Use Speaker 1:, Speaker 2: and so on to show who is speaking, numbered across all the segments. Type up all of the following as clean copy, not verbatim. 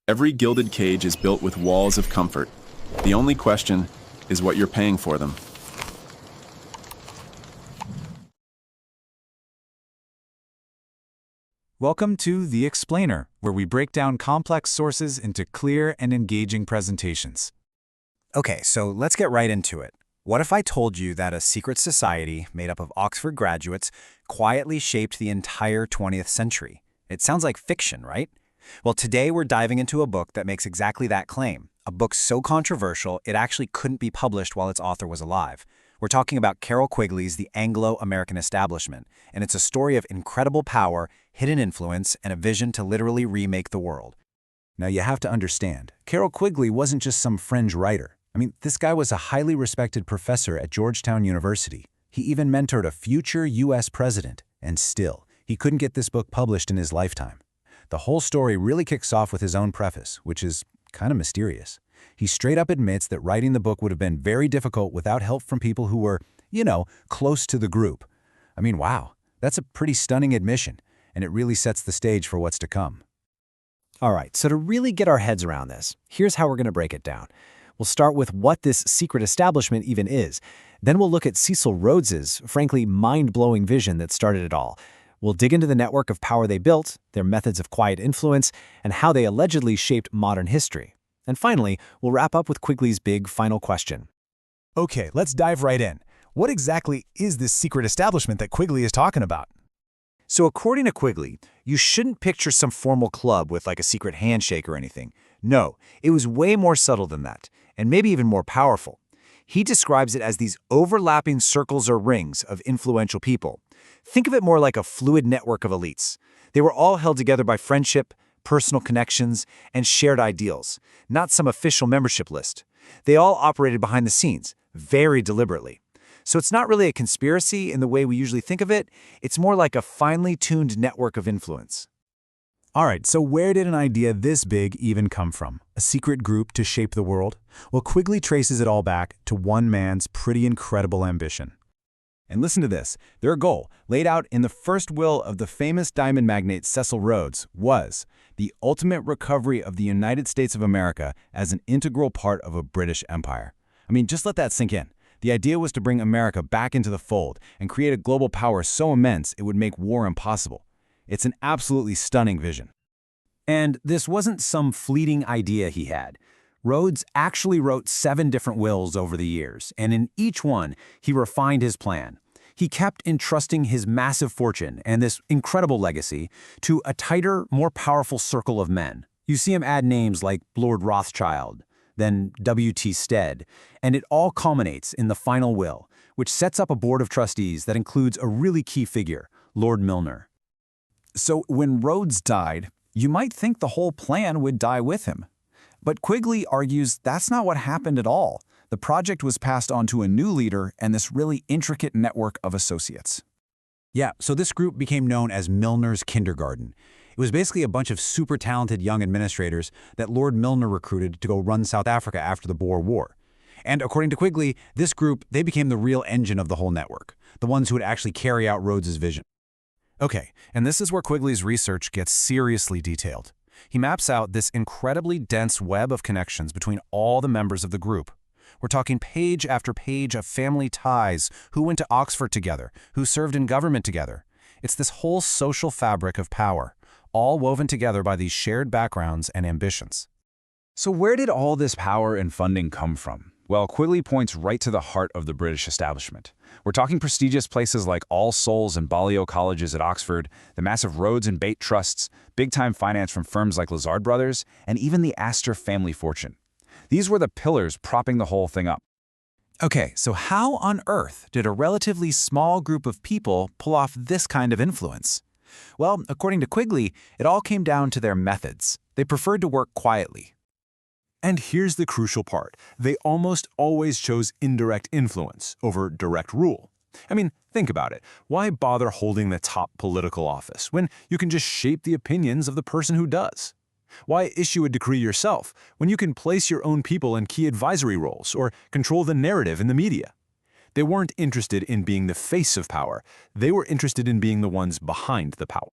Speaker 1: Every gilded cage is built with walls of comfort. The only question is what you're paying for them.
Speaker 2: Welcome to The Explainer, where we break down complex sources into clear and engaging presentations.
Speaker 3: Okay, so let's get right into it. What if I told you that a secret society made up of Oxford graduates quietly shaped the entire 20th century? It sounds like fiction, right? Well, today we're diving into a book that makes exactly that claim, a book so controversial it actually couldn't be published while its author was alive. We're talking about Carroll Quigley's The Anglo-American Establishment, and it's a story of incredible power, hidden influence, and a vision to literally remake the world.
Speaker 2: Now you have to understand, Carroll Quigley wasn't just some fringe writer. This guy was a highly respected professor at Georgetown University. He even mentored a future U.S. president, and still, he couldn't get this book published in his lifetime. The whole story really kicks off with his own preface, which is kind of mysterious. He straight up admits that writing the book would have been very difficult without help from people who were, close to the group. Wow, that's a pretty stunning admission, and it really sets the stage for what's to come.
Speaker 3: All right, so to really get our heads around this, here's how we're going to break it down. We'll start with what this secret establishment even is. Then we'll look at Cecil Rhodes's, frankly, mind-blowing vision that started it all. We'll dig into the network of power they built, their methods of quiet influence, and how they allegedly shaped modern history. And finally, we'll wrap up with Quigley's big final question.
Speaker 2: Okay, let's dive right in. What exactly is this secret establishment that Quigley is talking about?
Speaker 3: So according to Quigley, you shouldn't picture some formal club with like a secret handshake or anything. No, it was way more subtle than that, and maybe even more powerful. He describes it as these overlapping circles or rings of influential people. Think of it more like a fluid network of elites. They were all held together by friendship, personal connections, and shared ideals, not some official membership list. They all operated behind the scenes, very deliberately. So it's not really a conspiracy in the way we usually think of it. It's more like a finely tuned network of influence.
Speaker 2: All right, so where did an idea this big even come from? A secret group to shape the world? Well, Quigley traces it all back to one man's pretty incredible ambition. And listen to this. Their goal, laid out in the first will of the famous diamond magnate Cecil Rhodes, was the ultimate recovery of the United States of America as an integral part of a British empire. Just let that sink in. The idea was to bring America back into the fold and create a global power so immense it would make war impossible. It's an absolutely stunning vision. And this wasn't some fleeting idea he had. Rhodes actually wrote 7 different wills over the years, and in each one, he refined his plan. He kept entrusting his massive fortune and this incredible legacy to a tighter, more powerful circle of men. You see him add names like Lord Rothschild, then W.T. Stead, and it all culminates in the final will, which sets up a board of trustees that includes a really key figure, Lord Milner. So when Rhodes died, you might think the whole plan would die with him. But Quigley argues that's not what happened at all. The project was passed on to a new leader and this really intricate network of associates. Yeah, so this group became known as Milner's Kindergarten. It was basically a bunch of super talented young administrators that Lord Milner recruited to go run South Africa after the Boer War. And according to Quigley, this group, they became the real engine of the whole network, the ones who would actually carry out Rhodes's vision. Okay, and this is where Quigley's research gets seriously detailed. He maps out this incredibly dense web of connections between all the members of the group. We're talking page after page of family ties, who went to Oxford together, who served in government together. It's this whole social fabric of power, all woven together by these shared backgrounds and ambitions. So where did all this power and funding come from? Well, Quigley points right to the heart of the British establishment. We're talking prestigious places like All Souls and Balliol colleges at Oxford, the massive Rhodes and Bate trusts, big-time finance from firms like Lazard Brothers, and even the Astor family fortune. These were the pillars propping the whole thing up. Okay, so how on earth did a relatively small group of people pull off this kind of influence? Well, according to Quigley, it all came down to their methods. They preferred to work quietly. And here's the crucial part. They almost always chose indirect influence over direct rule. Think about it. Why bother holding the top political office when you can just shape the opinions of the person who does? Why issue a decree yourself when you can place your own people in key advisory roles or control the narrative in the media? They weren't interested in being the face of power. They were interested in being the ones behind the power.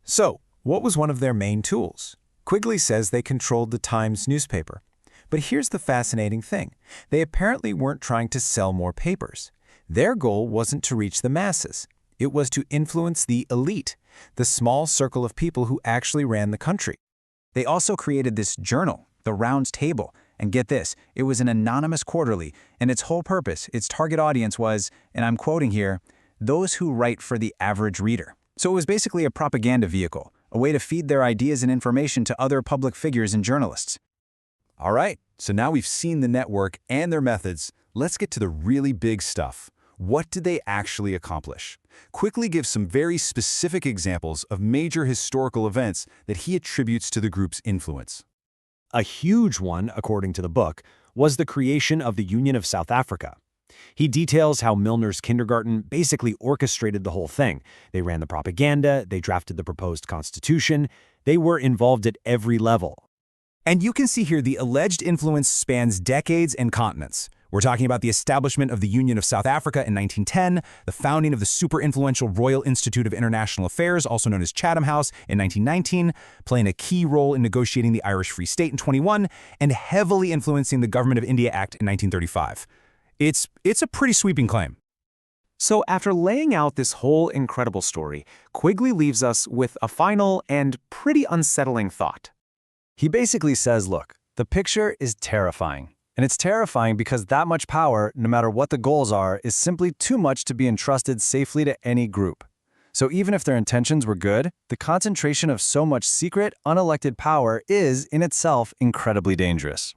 Speaker 2: So, what was one of their main tools? Quigley says they controlled the Times newspaper. But here's the fascinating thing. They apparently weren't trying to sell more papers. Their goal wasn't to reach the masses. It was to influence the elite, the small circle of people who actually ran the country. They also created this journal, the Round Table. And get this, it was an anonymous quarterly, and its whole purpose, its target audience was, and I'm quoting here, those who write for the average reader. So it was basically a propaganda vehicle, a way to feed their ideas and information to other public figures and journalists.
Speaker 4: All right, so now we've seen the network and their methods. Let's get to the really big stuff. What did they actually accomplish? Quickly give some very specific examples of major historical events that he attributes to the group's influence.
Speaker 5: A huge one, according to the book, was the creation of the Union of South Africa. He details how Milner's kindergarten basically orchestrated the whole thing. They ran the propaganda, they drafted the proposed constitution, they were involved at every level.
Speaker 2: And you can see here the alleged influence spans decades and continents. We're talking about the establishment of the Union of South Africa in 1910, the founding of the super-influential Royal Institute of International Affairs, also known as Chatham House, in 1919, playing a key role in negotiating the Irish Free State in 21, and heavily influencing the Government of India Act in 1935. It's a pretty sweeping claim.
Speaker 6: So after laying out this whole incredible story, Quigley leaves us with a final and pretty unsettling thought.
Speaker 7: He basically says, look, the picture is terrifying. And it's terrifying because that much power, no matter what the goals are, is simply too much to be entrusted safely to any group. So even if their intentions were good, the concentration of so much secret, unelected power is, in itself, incredibly dangerous.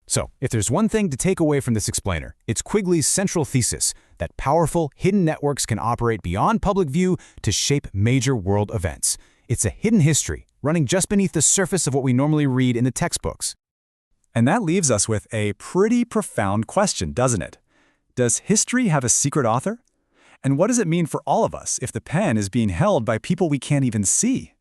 Speaker 2: So, if there's one thing to take away from this explainer, it's Quigley's central thesis that powerful, hidden networks can operate beyond public view to shape major world events. It's a hidden history, running just beneath the surface of what we normally read in the textbooks. And that leaves us with a pretty profound question, doesn't it? Does history have a secret author? And what does it mean for all of us if the pen is being held by people we can't even see?